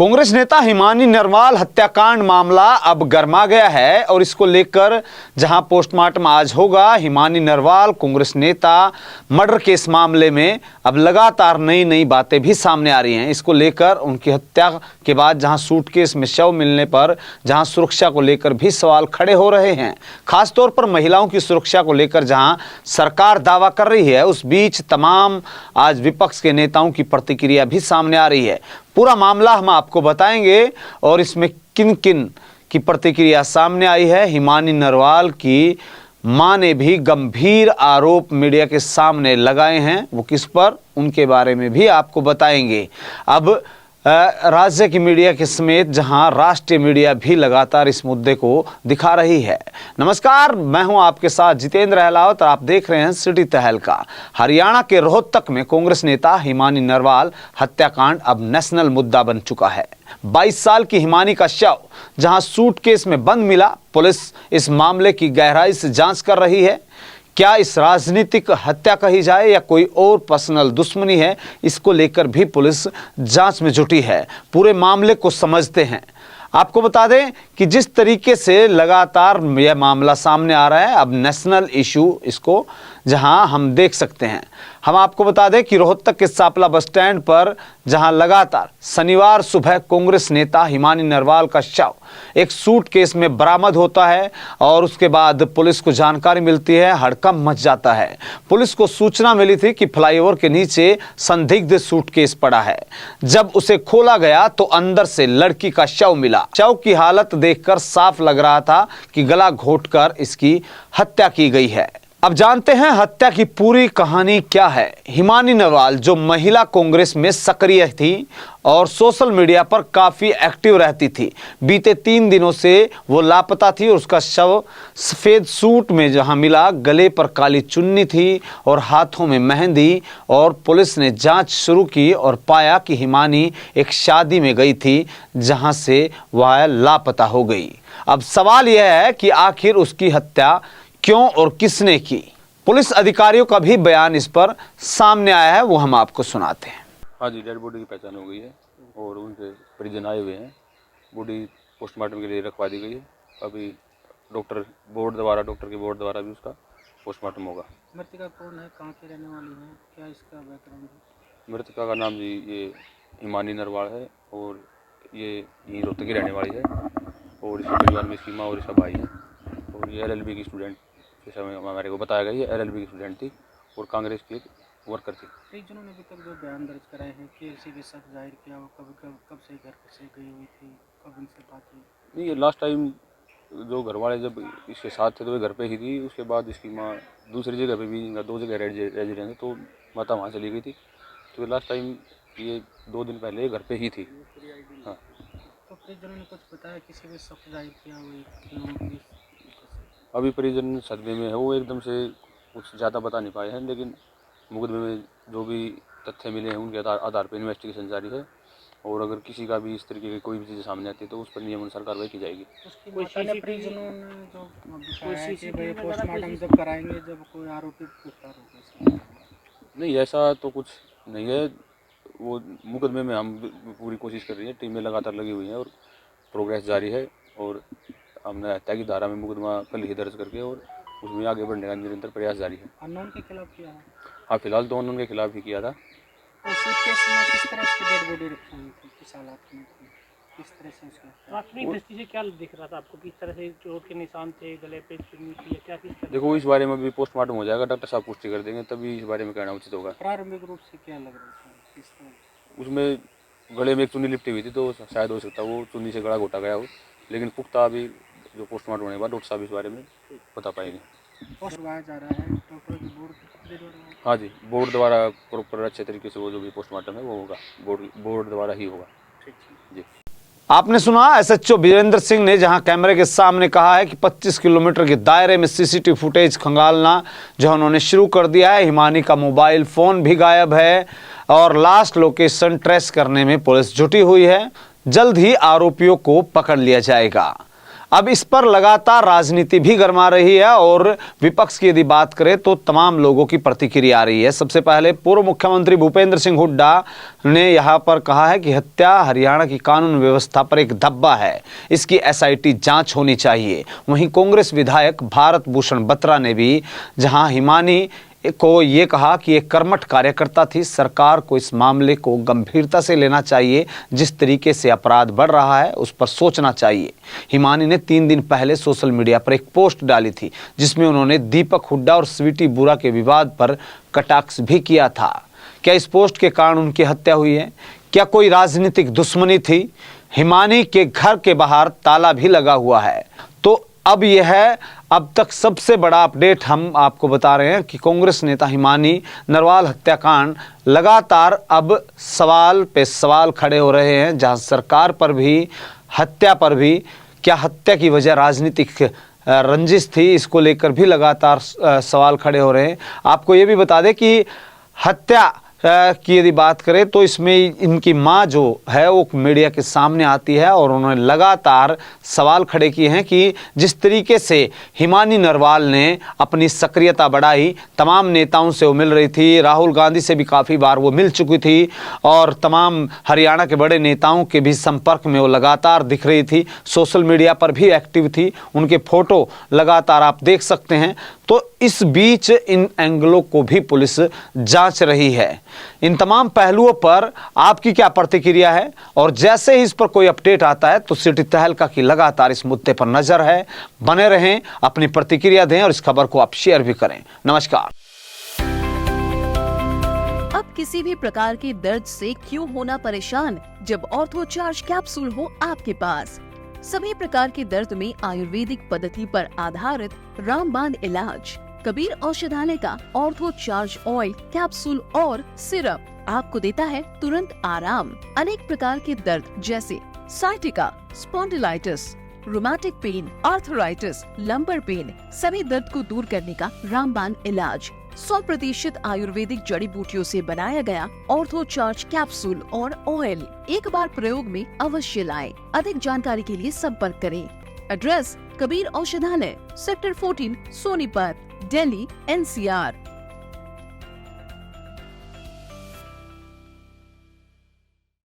कांग्रेस नेता हिमानी नरवाल हत्याकांड मामला अब गर्मा गया है और इसको लेकर जहां पोस्टमार्टम आज होगा, हिमानी नरवाल कांग्रेस नेता मर्डर केस मामले में अब लगातार नई नई बातें भी सामने आ रही हैं। इसको लेकर उनकी हत्या के बाद जहां सूटकेस में शव मिलने पर जहां सुरक्षा को लेकर भी सवाल खड़े हो रहे हैं, खासतौर पर महिलाओं की सुरक्षा को लेकर जहां सरकार दावा कर रही है, उस बीच तमाम आज विपक्ष के नेताओं की प्रतिक्रिया भी सामने आ रही है। पूरा मामला हम आपको बताएंगे और इसमें किन किन की प्रतिक्रिया सामने आई है। हिमानी नरवाल की मां ने भी गंभीर आरोप मीडिया के सामने लगाए हैं, वो किस पर, उनके बारे में भी आपको बताएंगे। अब राज्य की मीडिया के समेत जहां राष्ट्रीय मीडिया भी लगातार इस मुद्दे को दिखा रही है। नमस्कार, मैं हूं आपके साथ जितेंद्र अहलावत और आप देख रहे हैं सिटी तहलका। हरियाणा के रोहतक में कांग्रेस नेता हिमानी नरवाल हत्याकांड अब नेशनल मुद्दा बन चुका है। 22 साल की हिमानी का शव जहां सूटकेस में बंद मिला, पुलिस इस मामले की गहराई से जांच कर रही है। क्या इस राजनीतिक हत्या कही जाए या कोई और पर्सनल दुश्मनी है, इसको लेकर भी पुलिस जांच में जुटी है। पूरे मामले को समझते हैं। आपको बता दें कि जिस तरीके से लगातार यह मामला सामने आ रहा है, अब नेशनल इशू इसको जहां हम देख सकते हैं। हम आपको बता दें कि रोहतक के सापला बस स्टैंड पर जहां लगातार शनिवार सुबह कांग्रेस नेता हिमानी नरवाल का शव एक सूटकेस में बरामद होता है और उसके बाद पुलिस को जानकारी मिलती है, हड़कंप मच जाता है। पुलिस को सूचना मिली थी कि फ्लाईओवर के नीचे संदिग्ध सूटकेस पड़ा है। जब उसे खोला गया तो अंदर से लड़की का शव मिला। शव की हालत देखकर साफ लग रहा था कि गला घोंटकर इसकी हत्या की गई है। अब जानते हैं हत्या की पूरी कहानी क्या है। हिमानी नरवाल जो महिला कांग्रेस में सक्रिय थी और सोशल मीडिया पर काफी एक्टिव रहती थी, बीते 3 दिनों से वो लापता थी और उसका शव सफेद सूट में जहां मिला, गले पर काली चुन्नी थी और हाथों में मेहंदी। और पुलिस ने जांच शुरू की और पाया कि हिमानी एक शादी में गई थी जहां से वह लापता हो गई। अब सवाल यह है कि आखिर उसकी हत्या क्यों और किसने की। पुलिस अधिकारियों का भी बयान इस पर सामने आया है, वो हम आपको सुनाते हैं। हाँ जी, डेड बॉडी की पहचान हो गई है और उनके परिजन आए हुए हैं। बॉडी पोस्टमार्टम के लिए रखवा दी गई है। अभी डॉक्टर के बोर्ड द्वारा भी उसका पोस्टमार्टम होगा। मृतका कौन है, कहाँ की रहने वाली है, क्या इसका बैकग्राउंड है? मृतका का नाम जी ये हिमानी नरवाल है और ये यहीं रोहतक की रहने वाली है और इसके परिवार में इसकी माँ और इसका भाई है और ये LLB की स्टूडेंट, जैसा हमारे को बताया गया, ये LLB की स्टूडेंट थी और कांग्रेस की एक वर्कर थी। कई जनों ने अभी तक जो बयान दर्ज कराए हैं कि किसी के साथ जाहिर किया, वो कब से घर से गई हुई थी, कब इनसे बात हुई? नहीं, ये लास्ट टाइम जो घर वाले जब इसके साथ थे तो ये घर पे ही थी। उसके बाद इसकी माँ दूसरी जगह पे भी, इनका 2 जगह रेजिडेंस है, तो माता वहाँ चली गई थी। तो लास्ट टाइम ये 2 दिन पहले घर पे ही थी। हाँ, तो कई जनों ने कुछ बताया किसी के साथ जाहिर किया हुई? अभी परिजन सदमे में है, वो एकदम से कुछ ज़्यादा बता नहीं पाए हैं, लेकिन मुकदमे में जो भी तथ्य मिले हैं उनके आधार पर इन्वेस्टिगेशन जारी है और अगर किसी का भी इस तरीके की कोई भी चीज़ सामने आती है तो उस पर नियमानुसार कार्रवाई की जाएगी। उसकी माता ने परिजनों ने जो बताया कि भाई पोस्टमार्टम जब कराएंगे जब कोई आरोपी गिरफ्तार होगा। नहीं, ऐसा तो कुछ नहीं है। वो मुकदमे में हम पूरी कोशिश कर रही है, टीमें लगातार लगी हुई हैं और प्रोग्रेस जारी है और हमने हत्या की धारा में मुकदमा कल ही दर्ज करके और उसमें आगे बढ़ने का निरंतर प्रयास जारी है। अननोन के खिलाफ किया है? हाँ, फिलहाल तो अननोन के खिलाफ ही किया था। तो सूटकेस में किस तरह से डेड बॉडी रखी हुई थी, किस हालात में थी, किस तरह से उसका प्राथमिक दृष्टि से क्या दिख रहा था आपको, किस तरह से चोट के निशान थे, गले पे चुन्नी थी, क्या किस तरह? देखो, इस बारे में भी पोस्टमार्टम हो जाएगा, डॉक्टर साहब पुष्टि कर देंगे, तभी इस बारे में कहना उचित होगा। प्रारंभिक रूप से क्या लग रहा था, किस तरह? उसमें गले में एक चुन्नी लिपटी हुई थी, तो शायद हो सकता है वो चुन्नी से गला घोटा गया हो, लेकिन पुख्ता अभी जो पोस्टमार्टम होने के बाद डॉक्टर साहब इस बारे में बता पाएंगे। करवाया जा रहा है डॉक्टर की बोर्ड द्वारा? हाँ जी, बोर्ड द्वारा प्रॉपर अच्छे तरीके से वो जो भी पोस्टमार्टम है वो होगा, बोर्ड द्वारा ही होगा। ठीक जी। आपने सुना SHO वीरेंद्र सिंह ने जहां कैमरे के सामने कहा है कि 25 किलोमीटर के दायरे में CCTV फुटेज खंगालना जो उन्होंने शुरू कर दिया है। हिमानी का मोबाइल फ़ोन भी गायब है और लास्ट लोकेशन ट्रेस करने में पुलिस जुटी हुई है। जल्द ही आरोपियों को पकड़ लिया जाएगा। अब इस पर लगातार राजनीति भी गरमा रही है और विपक्ष की यदि बात करें तो तमाम लोगों की प्रतिक्रिया आ रही है। सबसे पहले पूर्व मुख्यमंत्री भूपेंद्र सिंह हुड्डा ने यहां पर कहा है कि हत्या हरियाणा की कानून व्यवस्था पर एक धब्बा है, इसकी एसआईटी जांच होनी चाहिए। वहीं कांग्रेस विधायक भारत भूषण बत्रा ने भी जहां हिमानी को ये कहा कि एक कर्मठ कार्यकर्ता थी, सरकार को इस मामले को गंभीरता से लेना चाहिए, जिस तरीके से अपराध बढ़ रहा है उस पर सोचना चाहिए। हिमानी ने 3 दिन पहले सोशल मीडिया पर एक पोस्ट डाली थी जिसमें उन्होंने दीपक हुड्डा और स्वीटी बुरा के विवाद पर कटाक्ष भी किया था। क्या इस पोस्ट के कारण उनकी हत्या हुई है? क्या कोई राजनीतिक दुश्मनी थी? हिमानी के घर के बाहर ताला भी लगा हुआ है। तो अब यह है अब तक सबसे बड़ा अपडेट हम आपको बता रहे हैं कि कांग्रेस नेता हिमानी नरवाल हत्याकांड लगातार अब सवाल पे सवाल खड़े हो रहे हैं, जहां सरकार पर भी हत्या पर भी, क्या हत्या की वजह राजनीतिक रंजिश थी, इसको लेकर भी लगातार सवाल खड़े हो रहे हैं। आपको ये भी बता दें कि हत्या की यदि बात करें तो इसमें इनकी मां जो है वो मीडिया के सामने आती है और उन्होंने लगातार सवाल खड़े किए हैं कि जिस तरीके से हिमानी नरवाल ने अपनी सक्रियता बढ़ाई, तमाम नेताओं से वो मिल रही थी, राहुल गांधी से भी काफ़ी बार वो मिल चुकी थी और तमाम हरियाणा के बड़े नेताओं के भी संपर्क में वो लगातार दिख रही थी, सोशल मीडिया पर भी एक्टिव थी, उनके फोटो लगातार आप देख सकते हैं। तो इस बीच इन एंगलों को भी पुलिस जांच रही है। इन तमाम पहलुओं पर आपकी क्या प्रतिक्रिया है? और जैसे ही इस पर कोई अपडेट आता है तो सिटी तहलका की लगातार इस मुद्दे पर नजर है। बने रहें, अपनी प्रतिक्रिया दें और इस खबर को आप शेयर भी करें। नमस्कार। अब किसी भी प्रकार के दर्द से क्यों होना परेशान, जब ऑर्थो चार्ज कैप्सूल हो आपके पास। सभी प्रकार के दर्द में आयुर्वेदिक पद्धति पर आधारित रामबाण इलाज। कबीर औषधालय का ऑर्थो चार्ज ऑयल, कैप्सूल और सिरप आपको देता है तुरंत आराम। अनेक प्रकार के दर्द जैसे sciatica, spondylitis, rheumatic pain, arthritis, lumbar pain, सभी दर्द को दूर करने का रामबाण इलाज 100% आयुर्वेदिक जड़ी बूटियों से बनाया गया ऑर्थो चार्ज कैप्सूल और ऑयल एक बार प्रयोग में अवश्य लाएं। अधिक जानकारी के लिए संपर्क करें। एड्रेस: कबीर औषधालय, सेक्टर 14, सोनीपत, दिल्ली, NCR।